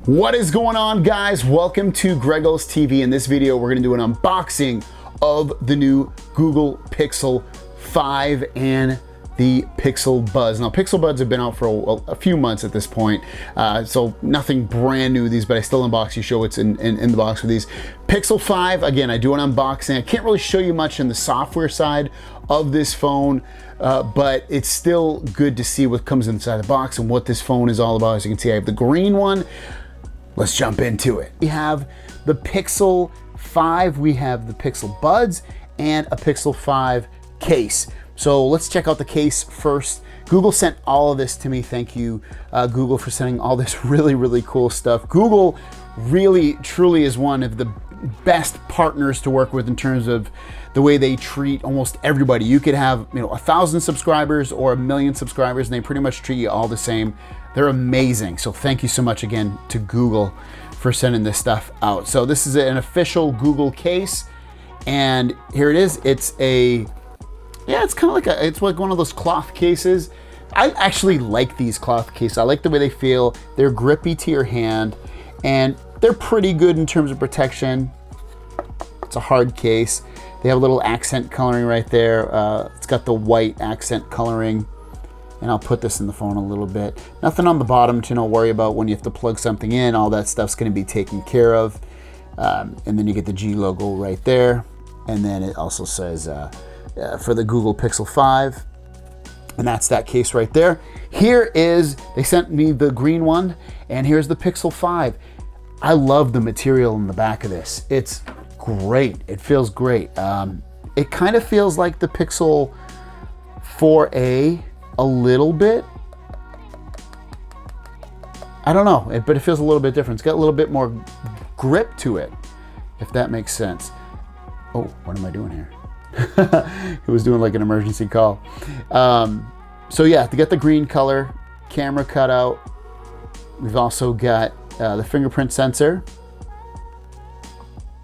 What is going on, guys? Welcome to Gregos TV. In this video, we're gonna do an unboxing of the new Google Pixel 5 and the Pixel Buds. Now, Pixel Buds have been out for a few months at this point, so nothing brand new with these, but I still unbox you, show what's in the box with these. Pixel 5, again, I do an unboxing. I can't really show you much in the software side of this phone, but it's still good to see what comes inside the box and what this phone is all about. As you can see, I have the green one. Let's jump into it. We have the Pixel 5, we have the Pixel Buds, and a Pixel 5 case. So let's check out the case first. Google sent all of this to me. Thank you, Google, for sending all this really cool stuff. Google really, truly is one of the best partners to work with in terms of the way they treat almost everybody. You could have 1,000 subscribers or 1,000,000 subscribers, and they pretty much treat you all the same. They're amazing. So thank you so much again to Google for sending this stuff out. So this is an official Google case, and here it is. It's it's kind of like it's like one of those cloth cases. I actually like these cloth cases. I like the way they feel. They're grippy to your hand, and they're pretty good in terms of protection. It's a hard case. They have a little accent coloring right there. It's got the white accent coloring. And I'll put this in the phone a little bit. Nothing on the bottom to worry about when you have to plug something in. All that stuff's gonna be taken care of. And then you get the G logo right there. And then it also says for the Google Pixel 5. And that's that case right there. Here is, they sent me the green one, and here's the Pixel 5. I love the material in the back of this. It's great, it feels great. It kind of feels like the Pixel 4a, a little bit. I don't know, but it feels a little bit different. It's got a little bit more grip to it, if that makes sense. Oh, what am I doing here? It was doing like an emergency call. So yeah, to get the green color, camera cutout. We've also got the fingerprint sensor,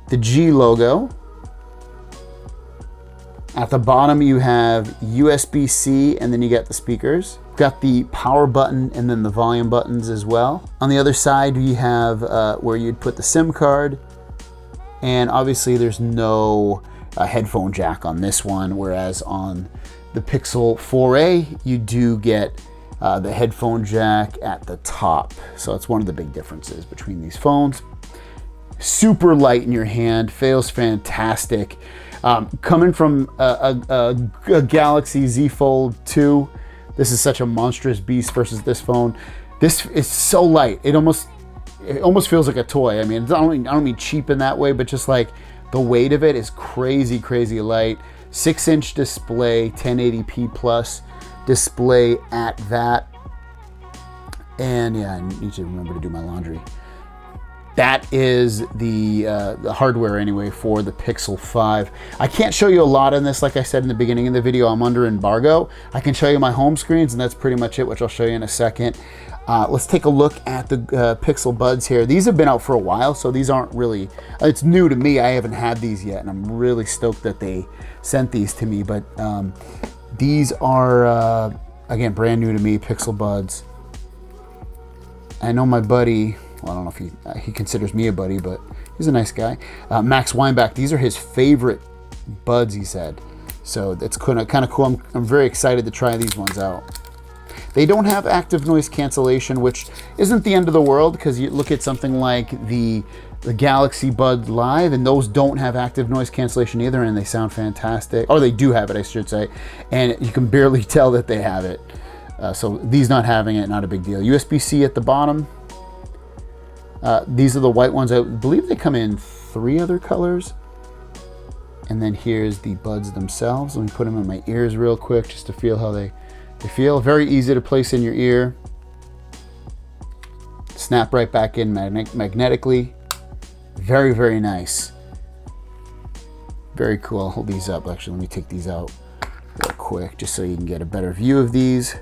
the G logo. At the bottom, you have USB-C, and then you got the speakers. Got the power button and then the volume buttons as well. On the other side, we have where you'd put the SIM card. And obviously, there's no headphone jack on this one, whereas on the Pixel 4a, you do get the headphone jack at the top. So it's one of the big differences between these phones. Super light in your hand, feels fantastic. Coming from a Galaxy Z Fold 2, this is such a monstrous beast versus this phone. This is so light. It almost feels like a toy. I mean, I don't mean cheap in that way, but just like the weight of it is crazy light. 6-inch display, 1080p plus display at that. And yeah, I need to remember to do my laundry. That is the hardware anyway for the Pixel 5. I can't show you a lot on this. Like I said in the beginning of the video, I'm under embargo. I can show you my home screens, and that's pretty much it, which I'll show you in a second. Let's take a look at the Pixel Buds here. These have been out for a while, so these aren't really, it's new to me. I haven't had these yet, and I'm really stoked that they sent these to me. But these are, again, brand new to me, Pixel Buds. I know my buddy, well, I don't know if he considers me a buddy, but he's a nice guy. Max Weinbach, these are his favorite buds, he said. So it's kind of cool. I'm very excited to try these ones out. They don't have active noise cancellation, which isn't the end of the world, because you look at something like the Galaxy Buds Live, and those don't have active noise cancellation either, and they sound fantastic. Or they do have it, I should say, and you can barely tell that they have it. So these not having it, not a big deal. USB-C at the bottom. These are the white ones. I believe they come in 3 other colors. And then here's the buds themselves. Let me put them in my ears real quick just to feel how they feel. Very easy to place in your ear. Snap right back in magnetically. Very nice. Very cool. I'll hold these up. Actually, let me take these out real quick just so you can get a better view of these.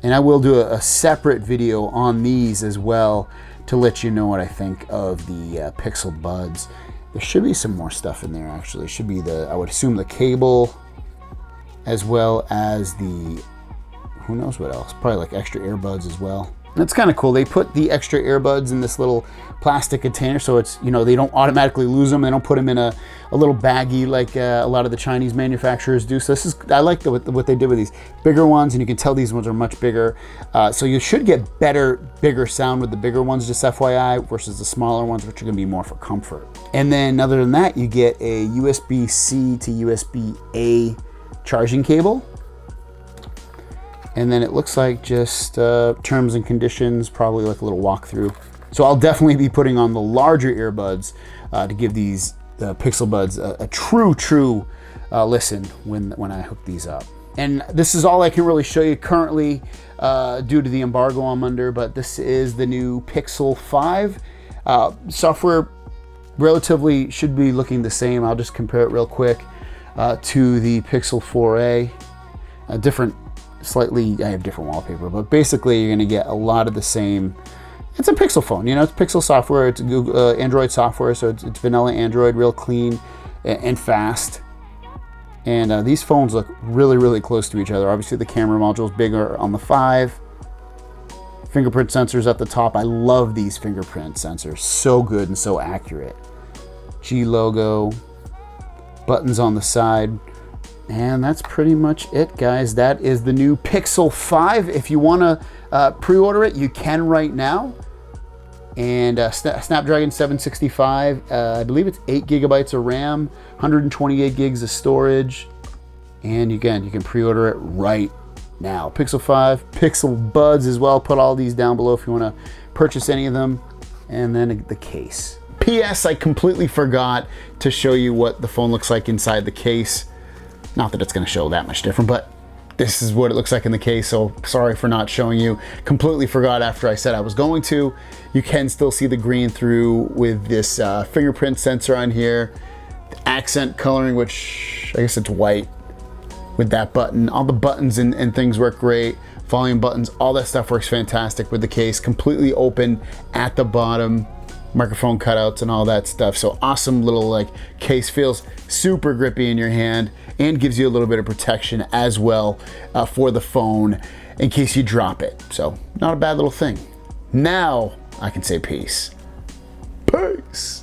And I will do a separate video on these as well to let you know what I think of the Pixel Buds. There should be some more stuff in there, actually. It should be I would assume the cable, as well as the, who knows what else, probably like extra earbuds as well. That's kind of cool. They put the extra earbuds in this little plastic container, so it's, you know, they don't automatically lose them. They don't put them in a little baggie like a lot of the Chinese manufacturers do. So this is, I like what they did with these bigger ones, and you can tell these ones are much bigger. So you should get bigger sound with the bigger ones, just FYI, versus the smaller ones, which are gonna be more for comfort. And then other than that, you get a USB-C to USB-A charging cable. And then it looks like just terms and conditions, probably like a little walkthrough. So I'll definitely be putting on the larger earbuds to give these Pixel Buds a true listen when I hook these up. And this is all I can really show you currently due to the embargo I'm under, but this is the new Pixel 5. Software relatively should be looking the same. I'll just compare it real quick to the Pixel 4a. I have different wallpaper, but basically you're gonna get a lot of the same. It's a Pixel phone, you know, it's Pixel software, it's Google, Android software, so it's vanilla Android, real clean and fast. And these phones look really close to each other. Obviously the camera module is bigger on the 5. Fingerprint sensors at the top. I love these fingerprint sensors, so good and so accurate. G logo, buttons on the side. And that's pretty much it, guys. That is the new Pixel 5. If you want to pre-order it, you can right now. And Snapdragon 765, I believe it's 8 gigabytes of RAM, 128 gigs of storage. And again, you can pre-order it right now. Pixel 5, Pixel Buds as well. Put all these down below if you want to purchase any of them. And then the case. P.S. I completely forgot to show you what the phone looks like inside the case. Not that it's going to show that much different, but this is what it looks like in the case, so sorry for not showing you. Completely forgot after I said I was going to. You can still see the green through with this fingerprint sensor on here. The accent coloring, which I guess it's white with that button. All the buttons and things work great. Volume buttons, all that stuff works fantastic with the case. Completely open at the bottom. Microphone cutouts and all that stuff. So awesome little like case, feels super grippy in your hand and gives you a little bit of protection as well for the phone in case you drop it. So not a bad little thing. Now I can say peace. Peace.